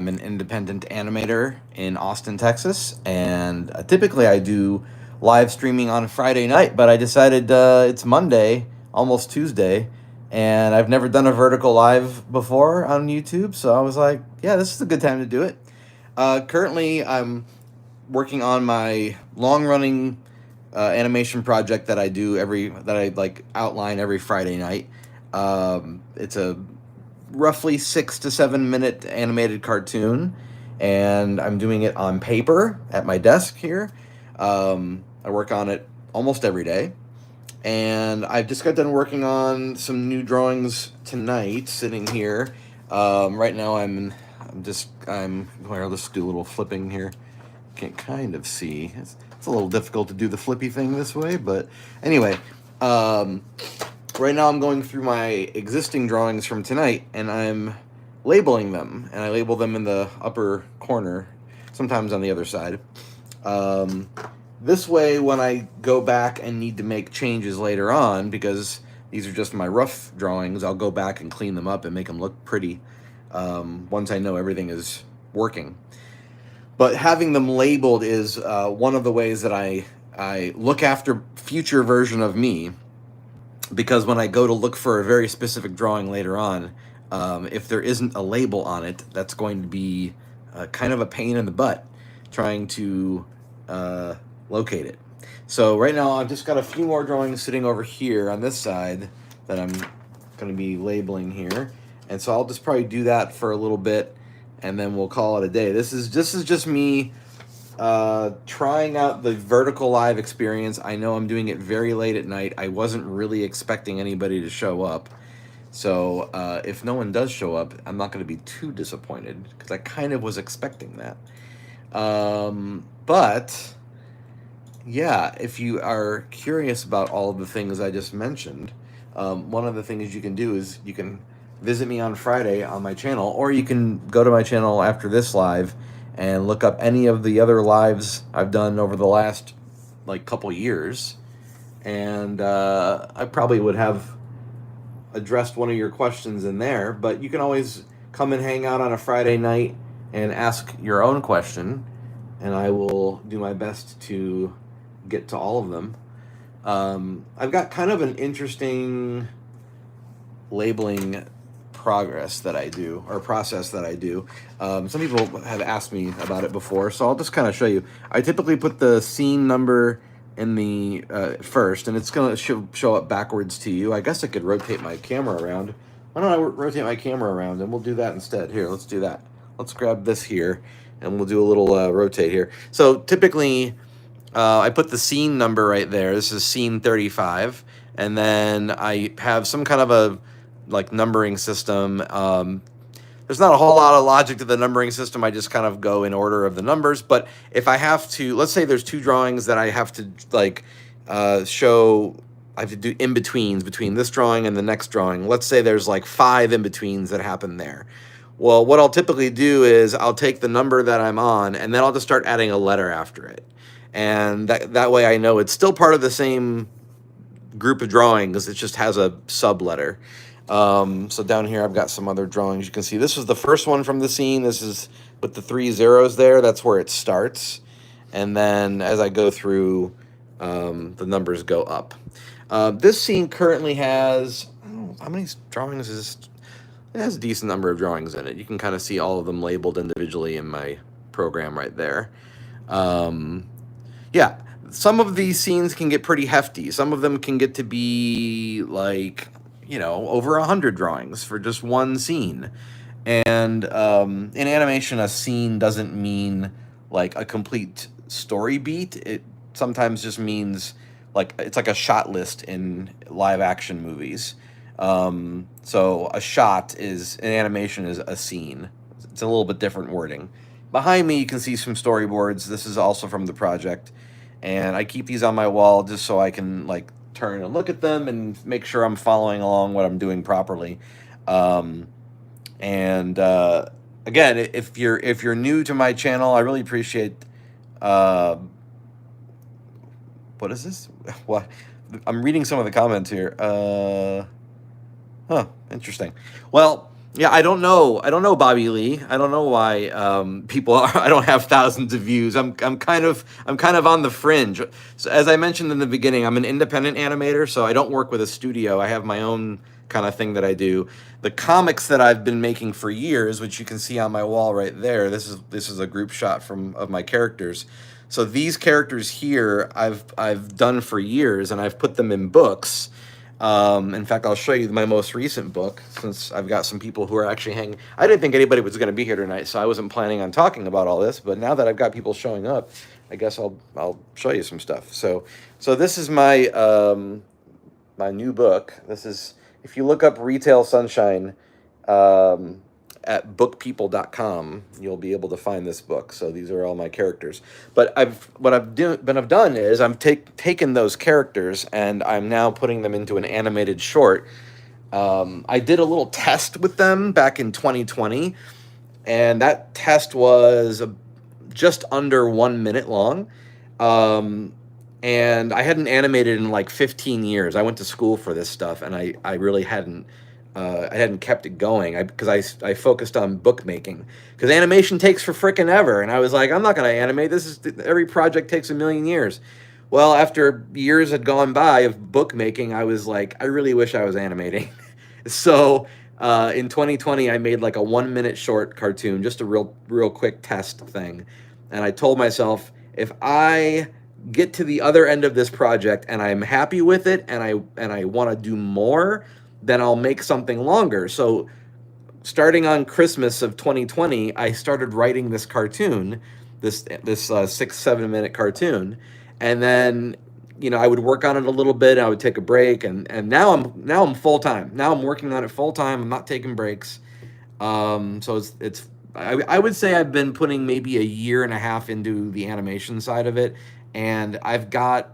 I'm an independent animator in Austin, Texas, and typically I do live streaming on Friday night, but I decided it's Monday, almost Tuesday, and I've never done a vertical live before on YouTube, so I was like, yeah, this is a good time to do it. Currently, I'm working on my long running animation project that I do that I like outline every Friday night. It's a roughly 6 to 7 minute animated cartoon, and I'm doing it on paper at my desk here. I work on it almost every day, and I've just got done working on some new drawings tonight. Sitting here, right now I'm well, let's do a little flipping here. Can kind of see. It's a little difficult to do the flippy thing this way, but anyway, um, right now I'm going through my existing drawings from tonight, and I'm labeling them, and I label them in the upper corner, sometimes on the other side. Um, this way, when I go back and need to make changes later on, because these are just my rough drawings, I'll go back and clean them up and make them look pretty once I know everything is working. But having them labeled is one of the ways that I look after future version of me, because when I go to look for a very specific drawing later on, if there isn't a label on it, that's going to be kind of a pain in the butt trying to uh, locate it. So right now I've just got a few more drawings sitting over here on this side that I'm going to be labeling here, and so I'll just probably do that for a little bit, and then we'll call it a day. This is just me trying out the vertical live experience. I know I'm doing it very late at night. I wasn't really expecting anybody to show up. So if no one does show up, I'm not going to be too disappointed, because I kind of was expecting that. But yeah, if you are curious about all of the things I just mentioned, one of the things you can do is you can visit me on Friday on my channel, or you can go to my channel after this live and look up any of the other lives I've done over the last like couple years, and I probably would have addressed one of your questions in there. But you can always come and hang out on a Friday night and ask your own question, and I will do my best to get to all of them. I've got kind of an interesting labeling progress that I do, or process that I do. Some people have asked me about it before, so I'll just kind of show you. I typically put the scene number in the first, and it's going to show up backwards to you. I guess I could rotate my camera around. Why don't I rotate my camera around, and we'll do that instead. Here, let's do that. Let's grab this here, and we'll do a little rotate here. So typically, I put the scene number right there. This is scene 35, and then I have some kind of a like numbering system. There's not a whole lot of logic to the numbering system. I just kind of go in order of the numbers. But if I have to, let's say there's two drawings that I have to like show. I have to do in betweens between this drawing and the next drawing. Let's say there's like 5 in betweens that happen there. Well, what I'll typically do is I'll take the number that I'm on, and then I'll just start adding a letter after it. And that way I know it's still part of the same group of drawings. It just has a sub letter. So down here I've got some other drawings. You can see this is the first one from the scene. This is with the 3 zeros there. That's where it starts. And then as I go through, the numbers go up. This scene currently has, I don't know, how many drawings is this? It has a decent number of drawings in it. You can kind of see all of them labeled individually in my program right there. Yeah, some of these scenes can get pretty hefty. Some of them can get to be like, over 100 drawings for just one scene. And in animation, a scene doesn't mean like a complete story beat. It sometimes just means like it's like a shot list in live action movies. So a shot is in animation is a scene. It's a little bit different wording. Behind me, you can see some storyboards. This is also from the project, and I keep these on my wall just so I can like turn and look at them and make sure I'm following along what I'm doing properly. And again, if you're new to my channel, I really appreciate. What is this? What? I'm reading some of the comments here. Huh. Interesting. Well, Yeah, I don't know. I don't know Bobby Lee. I don't know why people are. I don't have thousands of views. I'm kind of on the fringe. So as I mentioned in the beginning, I'm an independent animator, so I don't work with a studio. I have my own kind of thing that I do. The comics that I've been making for years, which you can see on my wall right there. This is a group shot from of my characters. So these characters here, I've done for years, and I've put them in books. In fact, I'll show you my most recent book, since I've got some people who are actually hanging. I didn't think anybody was going to be here tonight, so I wasn't planning on talking about all this. But now that I've got people showing up, I guess I'll show you some stuff. So this is my my new book. This is, if you look up Retail Sunshine um, at bookpeople.com, you'll be able to find this book. So these are all my characters. But I've done is I'm taken those characters and I'm now putting them into an animated short. I did a little test with them back in 2020, and that test was just under 1 minute long. And I hadn't animated in like 15 years. I went to school for this stuff, and I really hadn't. I hadn't kept it going because I focused on bookmaking, because animation takes for frickin' ever, and I was like, I'm not gonna animate. Every project takes a million years. Well, after years had gone by of bookmaking, I was like, I really wish I was animating. So in 2020, I made like a 1 minute short cartoon, just a real quick test thing, and I told myself, if I get to the other end of this project and I'm happy with it, and I want to do more, then I'll make something longer. So starting on Christmas of 2020, I started writing this cartoon, this 6-7 minute cartoon, and then I would work on it a little bit, and I would take a break, and now I'm full time. Now I'm working on it full time. I'm not taking breaks. So I would say I've been putting maybe a year and a half into the animation side of it, and I've got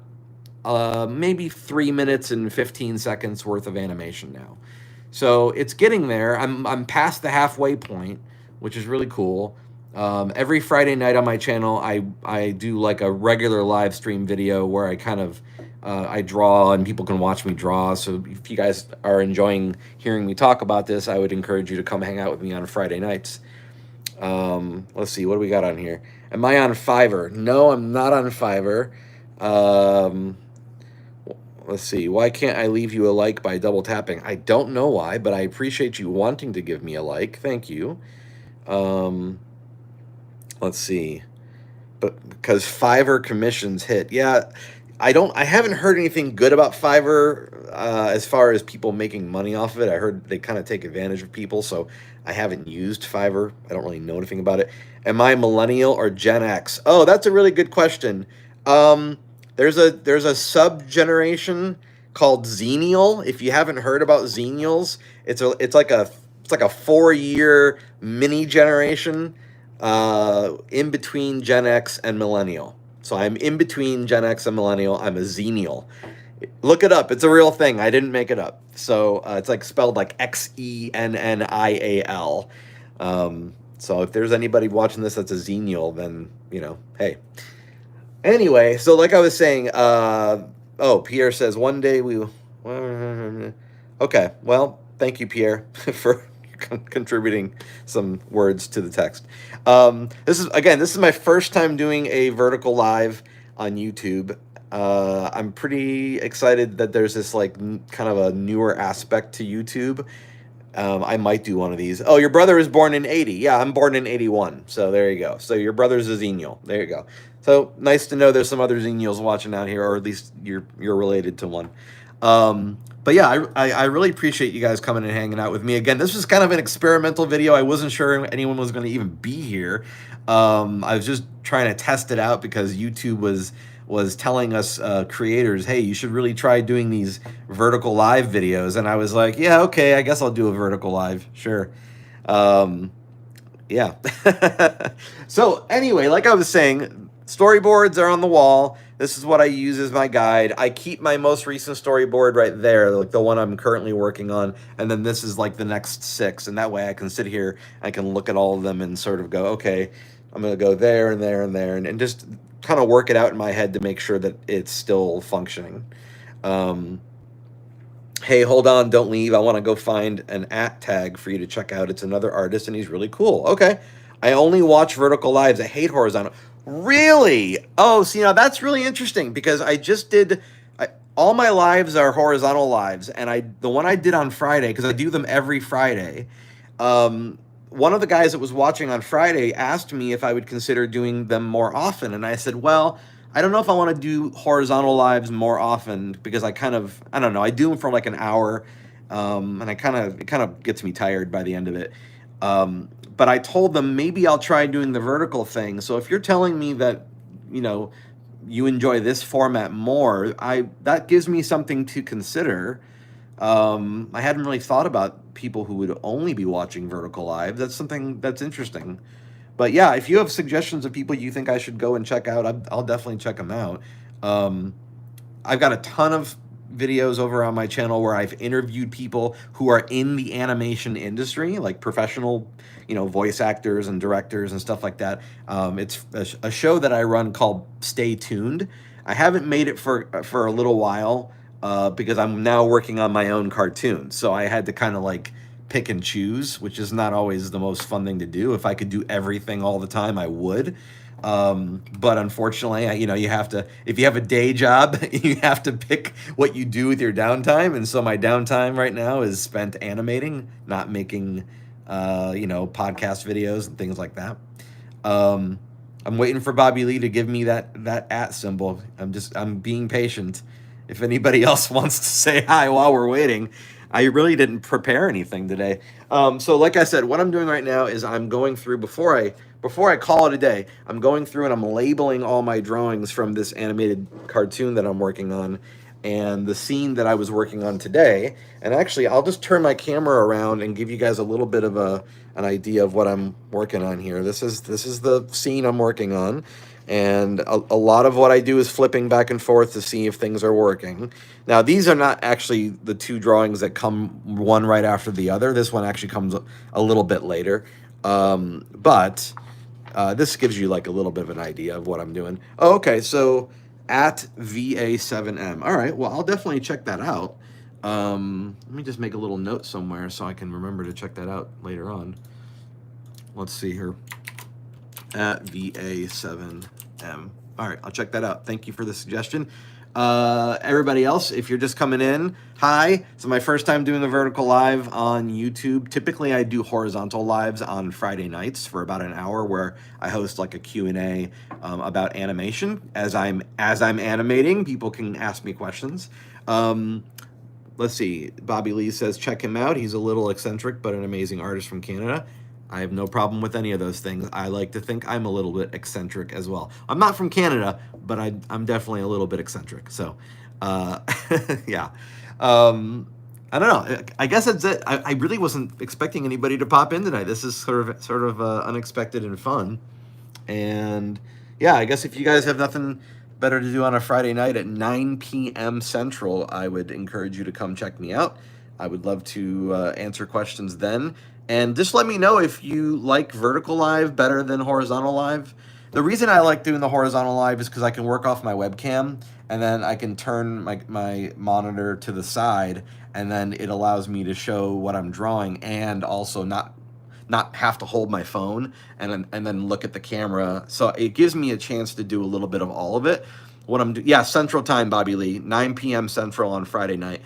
maybe 3 minutes and 15 seconds worth of animation now. So it's getting there. I'm past the halfway point, which is really cool. Every Friday night on my channel, I do like a regular live stream video where I kind of I draw, and people can watch me draw. So if you guys are enjoying hearing me talk about this, I would encourage you to come hang out with me on Friday nights. Let's see, what do we got on here? Am I on Fiverr? No, I'm not on Fiverr. Let's see. Why can't I leave you a like by double tapping? I don't know why, but I appreciate you wanting to give me a like. Thank you. Let's see. But because Fiverr commissions hit. Yeah, I haven't heard anything good about Fiverr as far as people making money off of it. I heard they kind of take advantage of people, so I haven't used Fiverr. I don't really know anything about it. Am I millennial or Gen X? Oh, that's a really good question. There's a sub generation called Xenial. If you haven't heard about Xenials, it's like a 4 year mini generation in between Gen X and millennial. So I'm in between Gen X and millennial. I'm a Xenial. Look it up. It's a real thing. I didn't make it up. So it's like spelled like XENNIAL. So if there's anybody watching this that's a Xenial, then hey. Anyway, so like I was saying, Pierre says one day we will. Okay, well, thank you, Pierre, for contributing some words to the text. This is my first time doing a vertical live on YouTube. I'm pretty excited that there's this like kind of a newer aspect to YouTube. I might do one of these. Oh, your brother is born in 80. Yeah, I'm born in 81. So there you go. So your brother's a Xenial. There you go. So nice to know there's some other Xenials watching out here, or at least you're related to one. But yeah, I really appreciate you guys coming and hanging out with me. Again, this was kind of an experimental video. I wasn't sure anyone was going to even be here. I was just trying to test it out because YouTube was telling us creators, hey, you should really try doing these vertical live videos. And I was like, yeah, okay, I guess I'll do a vertical live. Sure. Yeah. So anyway, like I was saying, storyboards are on the wall. This is what I use as my guide. I keep my most recent storyboard right there, like the one I'm currently working on. And then this is like the next 6. And that way I can sit here, I can look at all of them and sort of go, okay, I'm going to go there and there and there, and just kind of work it out in my head to make sure that it's still functioning. Hey, hold on, don't leave. I want to go find an at tag for you to check out. It's another artist and he's really cool. Okay. I only watch vertical lives. I hate horizontal. Really? Oh, see, now that's really interesting because I just did all my lives are horizontal lives, and the one I did on Friday, because I do them every Friday. One of the guys that was watching on Friday asked me if I would consider doing them more often, and I said, well, I don't know if I want to do horizontal lives more often because I don't know, I do them for like an hour, and it kind of gets me tired by the end of it. But I told them maybe I'll try doing the vertical thing. So if you're telling me that, you know, you enjoy this format more, that gives me something to consider. I hadn't really thought about people who would only be watching vertical live. That's something that's interesting. But yeah, if you have suggestions of people you think I should go and check out, I'll definitely check them out. Um, I've got a ton of videos over on my channel where I've interviewed people who are in the animation industry, like professional, voice actors and directors and stuff like that. It's a show that I run called Stay Tuned. I haven't made it for a little while because I'm now working on my own cartoon. So I had to kind of like pick and choose, which is not always the most fun thing to do. If I could do everything all the time, I would. But unfortunately, you have to, if you have a day job, you have to pick what you do with your downtime. And so my downtime right now is spent animating, not making, podcast videos and things like that. I'm waiting for Bobby Lee to give me that at symbol. I'm being patient. If anybody else wants to say hi while we're waiting, I really didn't prepare anything today. So like I said, what I'm doing right now is I'm going through before I call it a day, I'm going through and I'm labeling all my drawings from this animated cartoon that I'm working on and the scene that I was working on today. And actually, I'll just turn my camera around and give you guys a little bit of an idea of what I'm working on here. This is the scene I'm working on. And a lot of what I do is flipping back and forth to see if things are working. Now, these are not actually the two drawings that come one right after the other. This one actually comes a little bit later. But this gives you like a little bit of an idea of what I'm doing. Oh, okay, so at VA7M. All right, well, I'll definitely check that out. Let me just make a little note somewhere so I can remember to check that out later on. Let's see here. At VA7M. All right, I'll check that out. Thank you for the suggestion. Everybody else, if you're just coming in, hi. It's my first time doing a vertical live on YouTube. Typically, I do horizontal lives on Friday nights for about an hour where I host like a Q&A about animation. As I'm animating, people can ask me questions. Let's see. Bobby Lee says, check him out. He's a little eccentric, but an amazing artist from Canada. I have no problem with any of those things. I like to think I'm a little bit eccentric as well. I'm not from Canada, but I'm definitely a little bit eccentric. So, yeah. I don't know. I guess that's it. I really wasn't expecting anybody to pop in tonight. This is sort of unexpected and fun. And yeah, I guess if you guys have nothing better to do on a Friday night at 9 p.m. Central, I would encourage you to come check me out. I would love to answer questions then. And just let me know if you like vertical live better than horizontal live. The reason I like doing the horizontal live is because I can work off my webcam and then I can turn my monitor to the side and then it allows me to show what I'm drawing and also not have to hold my phone and then look at the camera. So it gives me a chance to do a little bit of all of it. Yeah, Central Time, Bobby Lee, 9 p.m. Central on Friday night.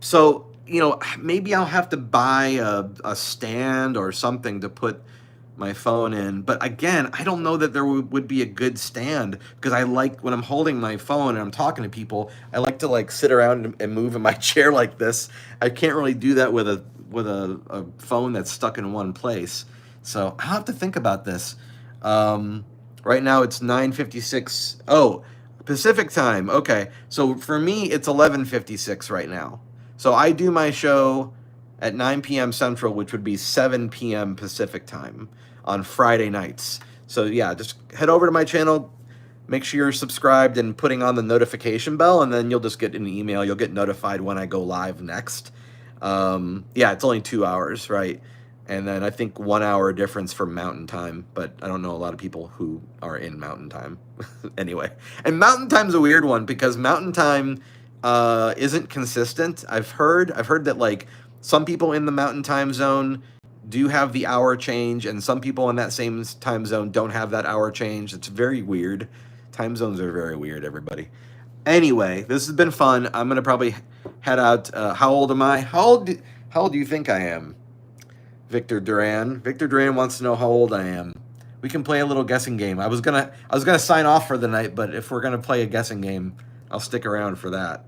So, maybe I'll have to buy a stand or something to put my phone in. But again, I don't know that there would be a good stand because I like when I'm holding my phone and I'm talking to people, I like to like sit around and move in my chair like this. I can't really do that with a phone that's stuck in one place. So I'll have to think about this. Right now it's 9:56. Oh, Pacific time. Okay. So for me, it's 11:56 right now. So I do my show at 9 p.m. Central, which would be 7 p.m. Pacific time on Friday nights. So yeah, just head over to my channel, make sure you're subscribed and putting on the notification bell, and then you'll just get an email. You'll get notified when I go live next. Yeah, it's only 2 hours, right? And then I think 1 hour difference for Mountain Time, but I don't know a lot of people who are in Mountain Time. Anyway, and Mountain Time's a weird one because Mountain Time isn't consistent. I've heard that like some people in the mountain time zone do have the hour change, and some people in that same time zone don't have that hour change. It's very weird. Time zones are very weird, everybody. Anyway, this has been fun. I'm gonna probably head out. How old am I? How old do you think I am? Victor Duran. Victor Duran wants to know how old I am. We can play a little guessing game. I was gonna sign off for the night, but if we're gonna play a guessing game, I'll stick around for that.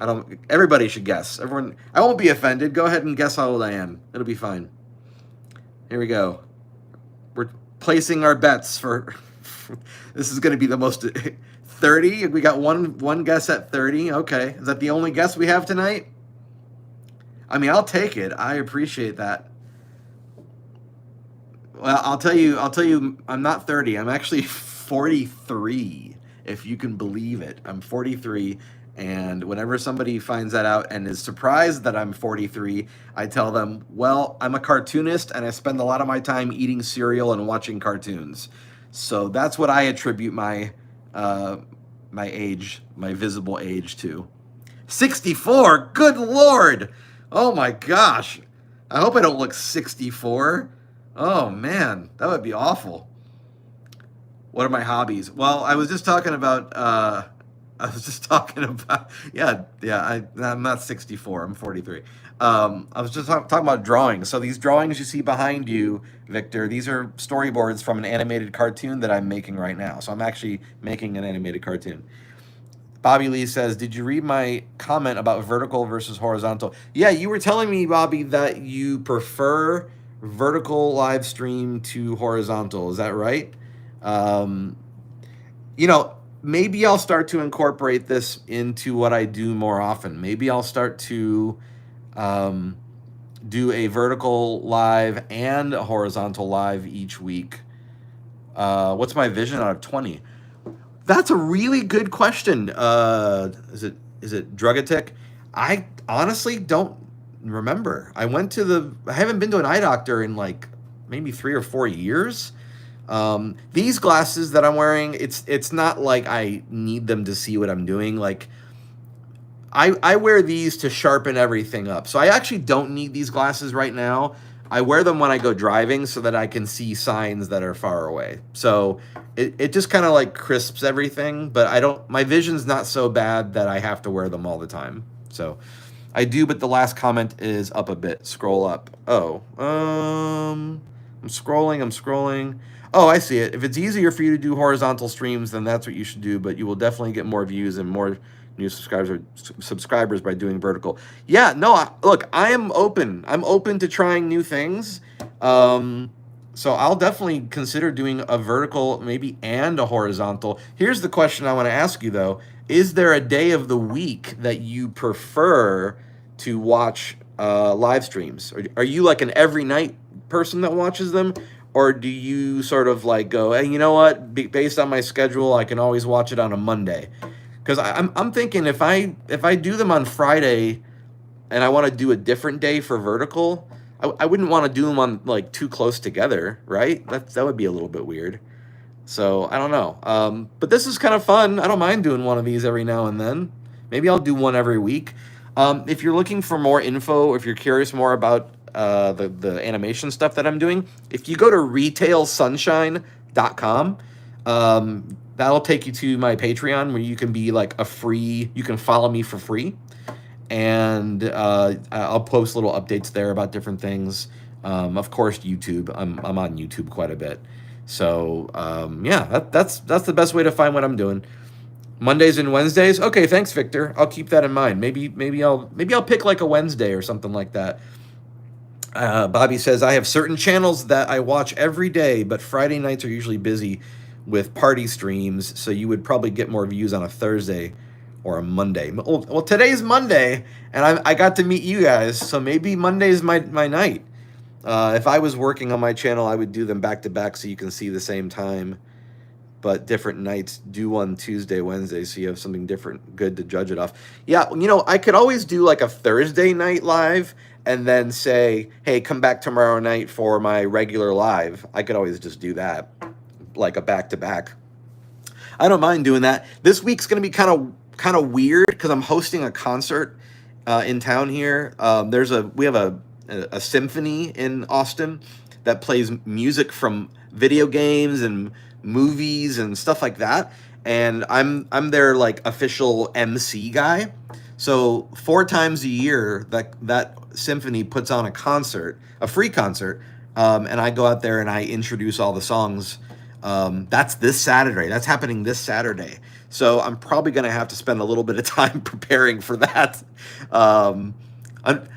I don't. Everybody should guess. Everyone. I won't be offended. Go ahead and guess how old I am. It'll be fine. Here we go. We're placing our bets for. This is going to be the most. 30. We got one guess at 30. Okay. Is that the only guess we have tonight? I mean, I'll take it. I appreciate that. Well, I'll tell you. I'm not 30. I'm actually 43. If you can believe it, I'm 43. And whenever somebody finds that out and is surprised that I'm 43, I tell them, well, I'm a cartoonist and I spend a lot of my time eating cereal and watching cartoons. So that's what I attribute my age, my visible age to. 64? Good Lord! Oh my gosh. I hope I don't look 64. Oh man, that would be awful. What are my hobbies? Well, I was just talking about I'm not 64. I'm 43. I was just talking about drawing. So these drawings you see behind you, Victor, these are storyboards from an animated cartoon that I'm making right now. So I'm actually making an animated cartoon. Bobby Lee says, did you read my comment about vertical versus horizontal? Yeah, you were telling me, Bobby, that you prefer vertical live stream to horizontal. Is that right? You know, maybe I'll start to incorporate this into what I do more often. Maybe I'll start to do a vertical live and a horizontal live each week. What's my vision out of 20? That's a really good question. Is it Drugatic? I honestly don't remember. I haven't been to an eye doctor in like maybe 3 or 4 years. These glasses that I'm wearing, it's not like I need them to see what I'm doing. Like I wear these to sharpen everything up. So I actually don't need these glasses right now. I wear them when I go driving so that I can see signs that are far away. So it just kind of like crisps everything, but my vision's not so bad that I have to wear them all the time. So I do, but the last comment is up a bit. Scroll up. Oh, I'm scrolling. Oh, I see it. If it's easier for you to do horizontal streams, then that's what you should do, but you will definitely get more views and more new subscribers by doing vertical. Yeah, no, look, I am open. I'm open to trying new things. So I'll definitely consider doing a vertical maybe and a horizontal. Here's the question I want to ask you, though. Is there a day of the week that you prefer to watch live streams? Are you like an every night person that watches them? Or do you sort of like go, hey, you know what? Based on my schedule, I can always watch it on a Monday. Because I'm thinking if I do them on Friday and I want to do a different day for vertical, I wouldn't want to do them on like too close together, right? That would be a little bit weird. So I don't know. But this is kind of fun. I don't mind doing one of these every now and then. Maybe I'll do one every week. If you're looking for more info, if you're curious more about the animation stuff that I'm doing, if you go to retailsunshine.com, that'll take you to my Patreon where you can be like you can follow me for free. And I'll post little updates there about different things. Of course, YouTube. I'm on YouTube quite a bit. So yeah, that's the best way to find what I'm doing. Mondays and Wednesdays. Okay, thanks, Victor. I'll keep that in mind. Maybe I'll pick like a Wednesday or something like that. Bobby says, I have certain channels that I watch every day, but Friday nights are usually busy with party streams, so you would probably get more views on a Thursday or a Monday. Well, today's Monday, and I got to meet you guys, so maybe Monday's my night. If I was working on my channel, I would do them back to back so you can see the same time, but different nights. Do one Tuesday, Wednesday, so you have something different, good to judge it off. Yeah, I could always do like a Thursday night live and then say, hey, come back tomorrow night for my regular live. I could always just do that, like a back-to-back. I don't mind doing that. This week's going to be kind kind of weird because I'm hosting a concert in town here. We have a symphony in Austin that plays music from video games and movies and stuff like that. And I'm their like official MC guy. So 4 times a year that symphony puts on a concert, a free concert, and I go out there and I introduce all the songs. That's this Saturday. That's happening this Saturday. So I'm probably going to have to spend a little bit of time preparing for that.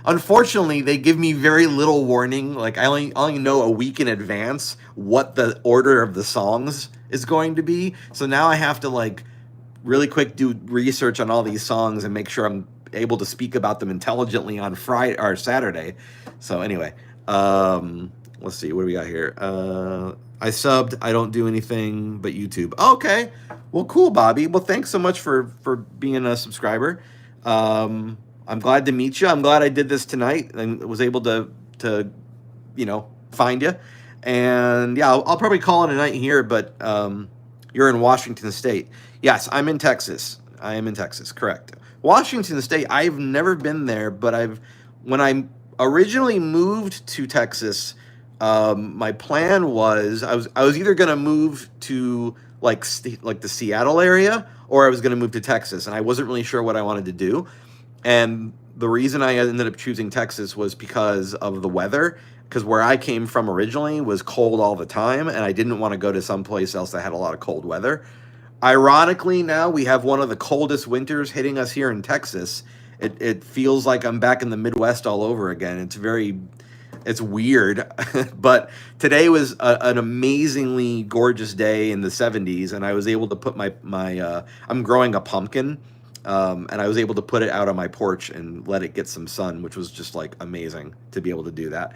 Unfortunately, they give me very little warning. Like I only know a week in advance what the order of the songs is going to be. So now I have to like really quick do research on all these songs and make sure I'm able to speak about them intelligently on Friday or Saturday. So anyway, let's see, what do we got here? I subbed. I don't do anything but YouTube. Okay, well, cool, Bobby. Well, thanks so much for being a subscriber. I'm glad to meet you. I'm glad I did this tonight and was able to find you. And yeah, I'll probably call it a night here, but you're in Washington State. Yes, I'm in Texas. I am in Texas, correct. Washington State, I've never been there, but when I originally moved to Texas, my plan was I was either going to move to like the Seattle area or I was going to move to Texas, and I wasn't really sure what I wanted to do. And the reason I ended up choosing Texas was because of the weather, because where I came from originally was cold all the time, and I didn't want to go to someplace else that had a lot of cold weather. Ironically, now we have one of the coldest winters hitting us here in Texas. It feels like I'm back in the Midwest all over again. It's weird, but today was an amazingly gorgeous day in the 70s, and I was able to put I'm growing a pumpkin, and I was able to put it out on my porch and let it get some sun, which was just like amazing to be able to do that.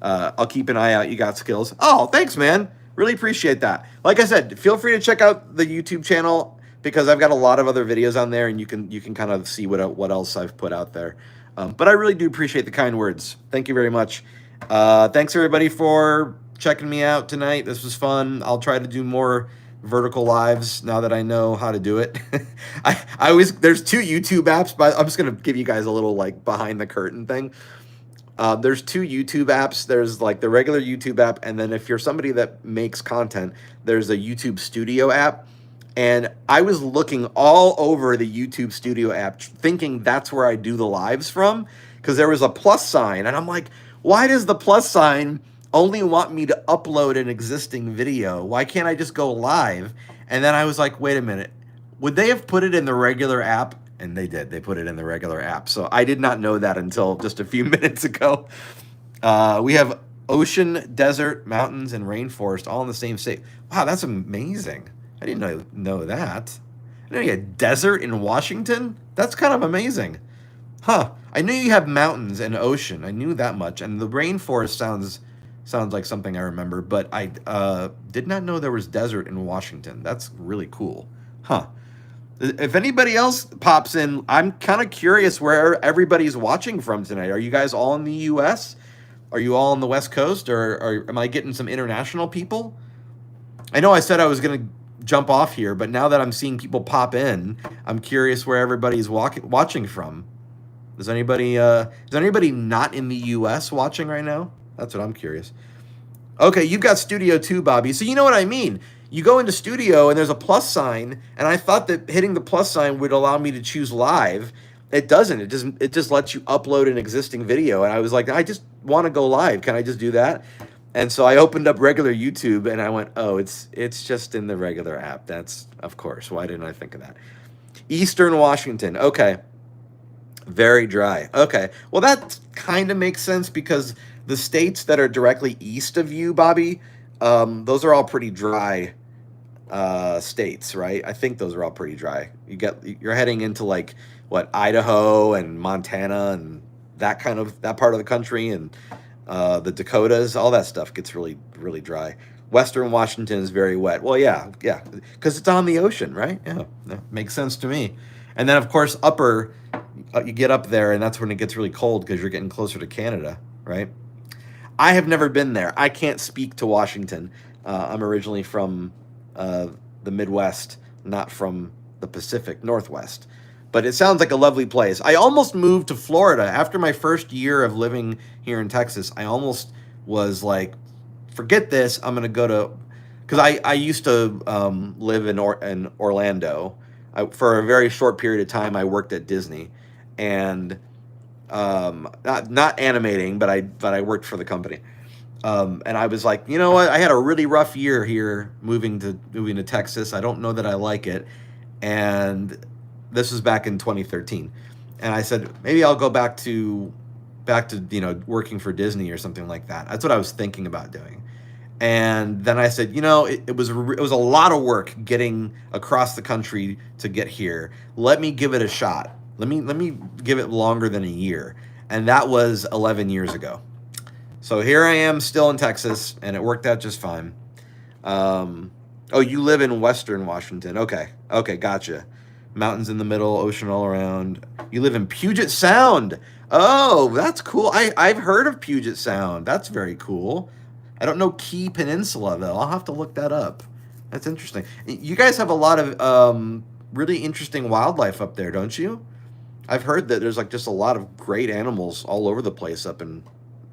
I'll keep an eye out. You got skills. Oh, thanks, man. Really appreciate that. Like I said, feel free to check out the YouTube channel because I've got a lot of other videos on there, and you can kind of see what else I've put out there. But I really do appreciate the kind words. Thank you very much. Thanks everybody for checking me out tonight. This was fun. I'll try to do more vertical lives now that I know how to do it. There's 2 YouTube apps, but I'm just gonna give you guys a little like behind the curtain thing. There's 2 YouTube apps. There's like the regular YouTube app, and then if you're somebody that makes content, there's a YouTube Studio app. And I was looking all over the YouTube Studio app thinking that's where I do the lives from, because there was a plus sign, and I'm like, why does the plus sign only want me to upload an existing video? Why can't I just go live? And then I was like, wait a minute, would they have put it in the regular app? And they did. They put it in the regular app. So I did not know that until just a few minutes ago. We have ocean, desert, mountains, and rainforest all in the same state. Wow, that's amazing. I didn't know that. I know you had desert in Washington. That's kind of amazing. Huh. I knew you have mountains and ocean. I knew that much. And the rainforest sounds like something I remember. But I did not know there was desert in Washington. That's really cool. Huh. If anybody else pops in, I'm kind of curious where everybody's watching from tonight. Are you guys all in the U.S.? Are you all on the West Coast? Or am I getting some international people? I know I said I was going to jump off here, but now that I'm seeing people pop in, I'm curious where everybody's watching from. Is anybody not in the U.S. watching right now? That's what I'm curious. Okay, you've got Studio too, Bobby. So you know what I mean. You go into Studio and there's a plus sign, and I thought that hitting the plus sign would allow me to choose live. It doesn't. It just lets you upload an existing video. And I was like, I just want to go live. Can I just do that? And so I opened up regular YouTube and I went, oh, it's just in the regular app. That's, of course. Why didn't I think of that? Eastern Washington. Okay. Very dry. Okay. Well, that kind of makes sense because the states that are directly east of you, Bobby, those are all pretty dry states, right? I think those are all pretty dry. You're heading into like what, Idaho and Montana and that part of the country, and the Dakotas, all that stuff gets really, really dry. Western Washington is very wet. Well, yeah, because it's on the ocean, right? Yeah, that makes sense to me. And then, of course, you get up there, and that's when it gets really cold because you're getting closer to Canada, right? I have never been there. I can't speak to Washington. I'm originally from the Midwest, not from the Pacific Northwest. but it sounds like a lovely place. I almost moved to Florida after my first year of living here in Texas. I almost was like, forget this. I'm gonna go to, because I used to live in Orlando. For a very short period of time, I worked at Disney, and not animating, but I worked for the company. And I was like, you know what? I had a really rough year here moving to Texas. I don't know that I like it, and this was back in 2013. And I said maybe I'll go back to working for Disney or something like that. That's what I was thinking about doing. And then I said, it was a lot of work getting across the country to get here. Let me give it a shot. Let me give it longer than a year. And that was 11 years ago. So here I am still in Texas, and it worked out just fine. Oh, you live in Western Washington. Okay, gotcha. Mountains in the middle, ocean all around. You live in Puget Sound. Oh, that's cool. I've heard of Puget Sound. That's very cool. I don't know Key Peninsula, though. I'll have to look that up. That's interesting. You guys have a lot of really interesting wildlife up there, don't you? I've heard that there's like just a lot of great animals all over the place up in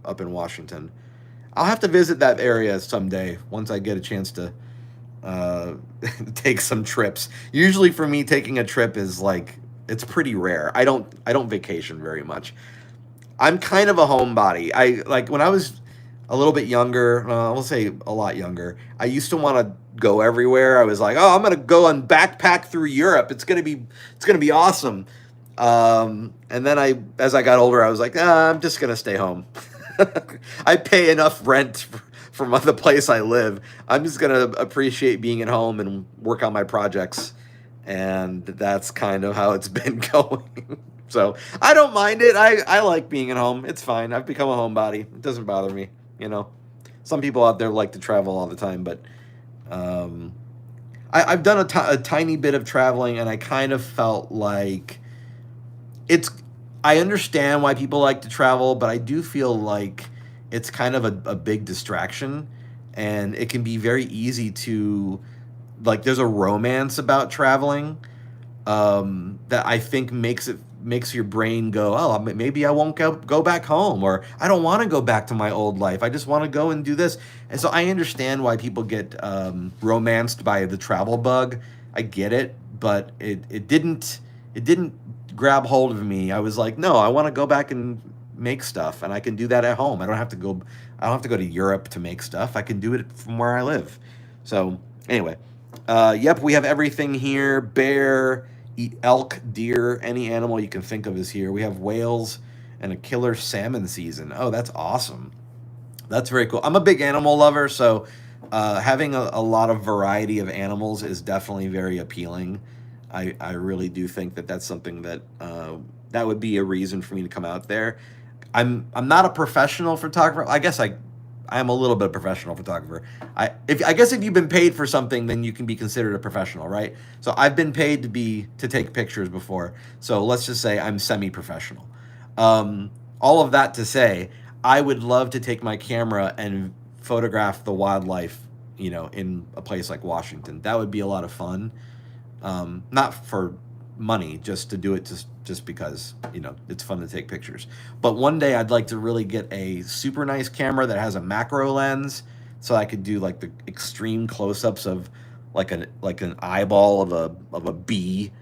Washington. I'll have to visit that area someday once I get a chance to take some trips. Usually for me, taking a trip is like, it's pretty rare. I don't vacation very much. I'm kind of a homebody. I like when I was a little bit younger, we'll say a lot younger, I used to want to go everywhere. I was like, oh, I'm going to go and backpack through Europe. It's going to be awesome. And then as I got older, I was like, I'm just going to stay home. I pay enough rent from the place I live. I'm just going to appreciate being at home and work on my projects. And that's kind of how it's been going. So I don't mind it. I like being at home. It's fine. I've become a homebody. It doesn't bother me. Some people out there like to travel all the time, but I've done a tiny bit of traveling, and I kind of felt like I understand why people like to travel, but I do feel like it's kind of a big distraction, and it can be very easy to, like, there's a romance about traveling that I think makes your brain go, oh, maybe I won't go back home, or I don't want to go back to my old life. I just want to go and do this. And so I understand why people get romanced by the travel bug. I get it, but it didn't grab hold of me. I was like, no, I want to go back and make stuff, and I can do that at home. I don't have to go to Europe to make stuff. I can do it from where I live. So anyway, yep, we have everything here. Bear, eat elk, deer, any animal you can think of is here. We have whales and a killer salmon season. Oh, that's awesome. That's very cool. I'm a big animal lover, so having a lot of variety of animals is definitely very appealing. I really do think that that's something that that would be a reason for me to come out there. I'm not a professional photographer. I guess I am a little bit of a professional photographer. I guess if you've been paid for something, then you can be considered a professional, right? So I've been paid to take pictures before. So let's just say I'm semi-professional. All of that to say, I would love to take my camera and photograph the wildlife, in a place like Washington. That would be a lot of fun. Not for money, just to do it just because, it's fun to take pictures. But one day I'd like to really get a super nice camera that has a macro lens, so I could do like the extreme close-ups of like an eyeball of a bee.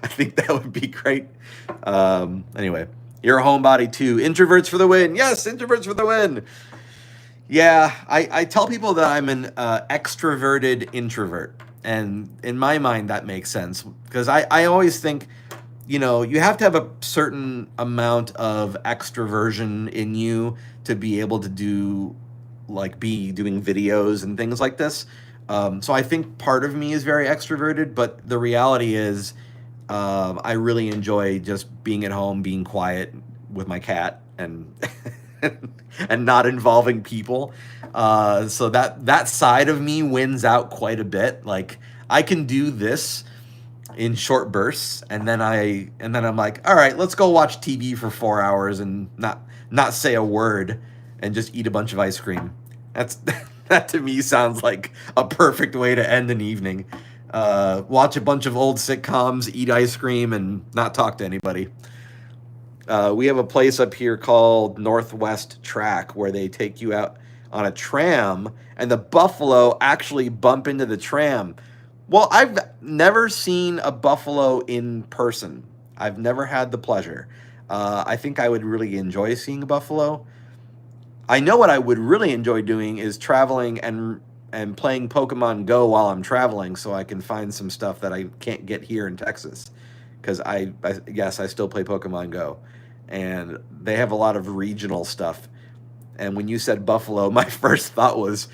I think that would be great. Anyway, you're a homebody too. Introverts for the win. Yes, introverts for the win. Yeah, I tell people that I'm an extroverted introvert. And in my mind, that makes sense, because I always think, you have to have a certain amount of extroversion in you to be able to be doing videos and things like this. So I think part of me is very extroverted, but the reality is I really enjoy just being at home, being quiet with my cat, and and not involving people. So that side of me wins out quite a bit. Like, I can do this in short bursts, and then I'm like, all right, let's go watch TV for 4 hours and not say a word and just eat a bunch of ice cream. That to me sounds like a perfect way to end an evening. watch a bunch of old sitcoms, eat ice cream, and not talk to anybody. We have a place up here called Northwest Track where they take you out on a tram, and the buffalo actually bump into the tram. Well, I've never seen a buffalo in person. I've never had the pleasure. I think I would really enjoy seeing a buffalo. I know what I would really enjoy doing is traveling and playing Pokemon Go while I'm traveling, so I can find some stuff that I can't get here in Texas. Because yes, I still play Pokemon Go, and they have a lot of regional stuff. And when you said buffalo, my first thought was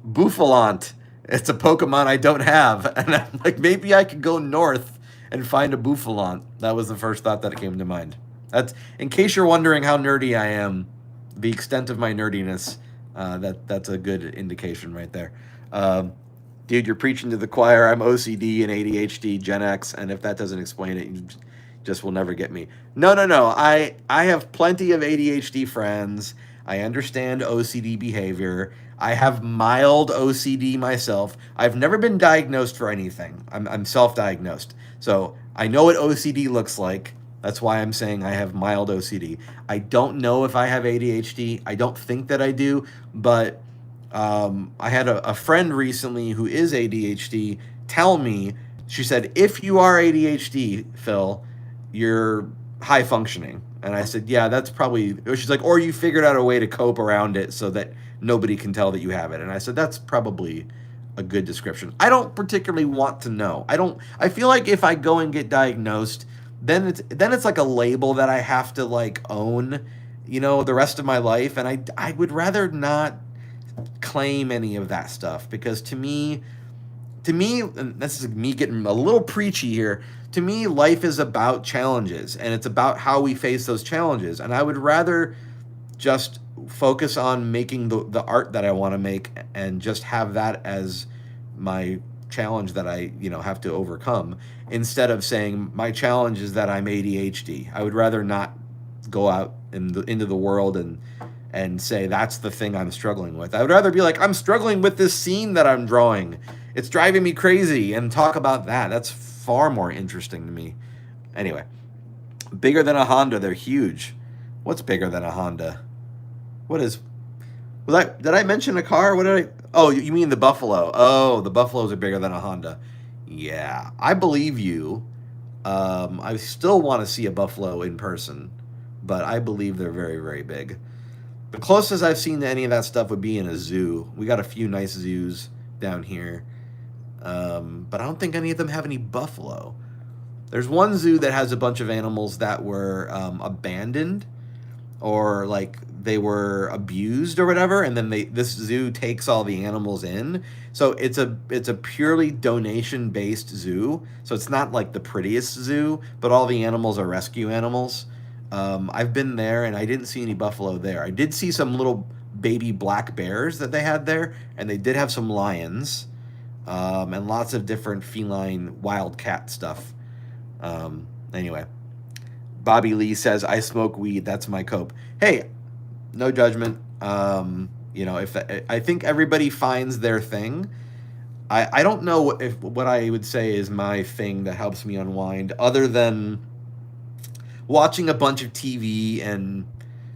Bouffalant. It's a Pokemon I don't have, and I'm like, maybe I could go north and find a Bouffalant. That was the first thought that came to mind. That's in case you're wondering how nerdy I am, the extent of my nerdiness. That's a good indication right there. Dude, you're preaching to the choir. I'm OCD and ADHD, Gen X, and if that doesn't explain it, you just will never get me. No. I have plenty of ADHD friends. I understand OCD behavior. I have mild OCD myself. I've never been diagnosed for anything. I'm self-diagnosed. So I know what OCD looks like. That's why I'm saying I have mild OCD. I don't know if I have ADHD. I don't think that I do, but I had a friend recently who is ADHD tell me, she said, if you are ADHD, Phil, you're high functioning. And I said, yeah, that's probably, she's like, or you figured out a way to cope around it so that nobody can tell that you have it. And I said, that's probably a good description. I don't particularly want to know. I feel like if I go and get diagnosed, then it's like a label that I have to like own, the rest of my life. And I would rather not claim any of that stuff, because to me, and this is me getting a little preachy here, to me, life is about challenges, and it's about how we face those challenges. And I would rather just focus on making the art that I want to make and just have that as my challenge that I, have to overcome, instead of saying my challenge is that I'm ADHD. I would rather not go out into the world and say that's the thing I'm struggling with. I would rather be like, I'm struggling with this scene that I'm drawing. It's driving me crazy, and talk about that. That's far more interesting to me. Anyway, bigger than a Honda. They're huge. What's bigger than a Honda? Did I mention a car? What did I? Oh, you mean the Buffalo. Oh, the Buffaloes are bigger than a Honda. Yeah, I believe you. I still want to see a Buffalo in person, but I believe they're very, very big. The closest I've seen to any of that stuff would be in a zoo. We got a few nice zoos down here, but I don't think any of them have any buffalo. There's one zoo that has a bunch of animals that were abandoned, or like they were abused or whatever, and then this zoo takes all the animals in. So it's a purely donation based zoo. So it's not like the prettiest zoo, but all the animals are rescue animals. I've been there and I didn't see any buffalo there. I did see some little baby black bears that they had there, and they did have some lions, and lots of different feline wildcat stuff. Anyway, Bobby Lee says, I smoke weed. That's my cope. Hey, no judgment. If I think everybody finds their thing. I don't know what I would say is my thing that helps me unwind, other than watching a bunch of TV and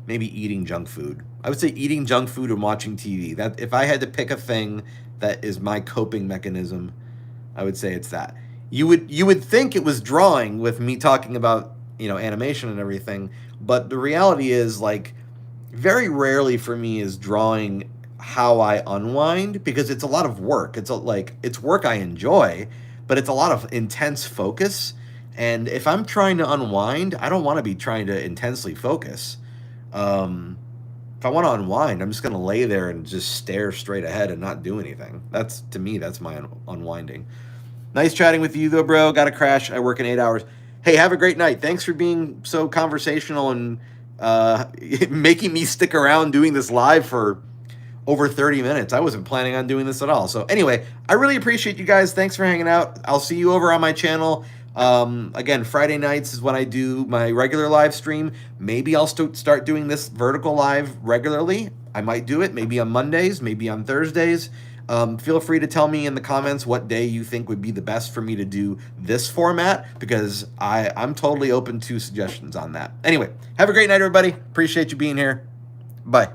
maybe eating junk food. I would say eating junk food and watching TV. That if I had to pick a thing that is my coping mechanism, I would say it's that. You would think it was drawing with me talking about, animation and everything, but the reality is, like, very rarely for me is drawing how I unwind, because it's a lot of work. It's work I enjoy, but it's a lot of intense focus. And if I'm trying to unwind, I don't want to be trying to intensely focus. If I want to unwind, I'm just going to lay there and just stare straight ahead and not do anything. To me, that's my unwinding. Nice chatting with you, though, bro. Got to crash. I work in 8 hours. Hey, have a great night. Thanks for being so conversational and making me stick around doing this live for over 30 minutes. I wasn't planning on doing this at all. So anyway, I really appreciate you guys. Thanks for hanging out. I'll see you over on my channel. Again, Friday nights is when I do my regular live stream. Maybe I'll start doing this vertical live regularly. I might do it maybe on Mondays, maybe on Thursdays. Feel free to tell me in the comments what day you think would be the best for me to do this format, because I'm totally open to suggestions on that. Anyway, have a great night, everybody. Appreciate you being here. Bye.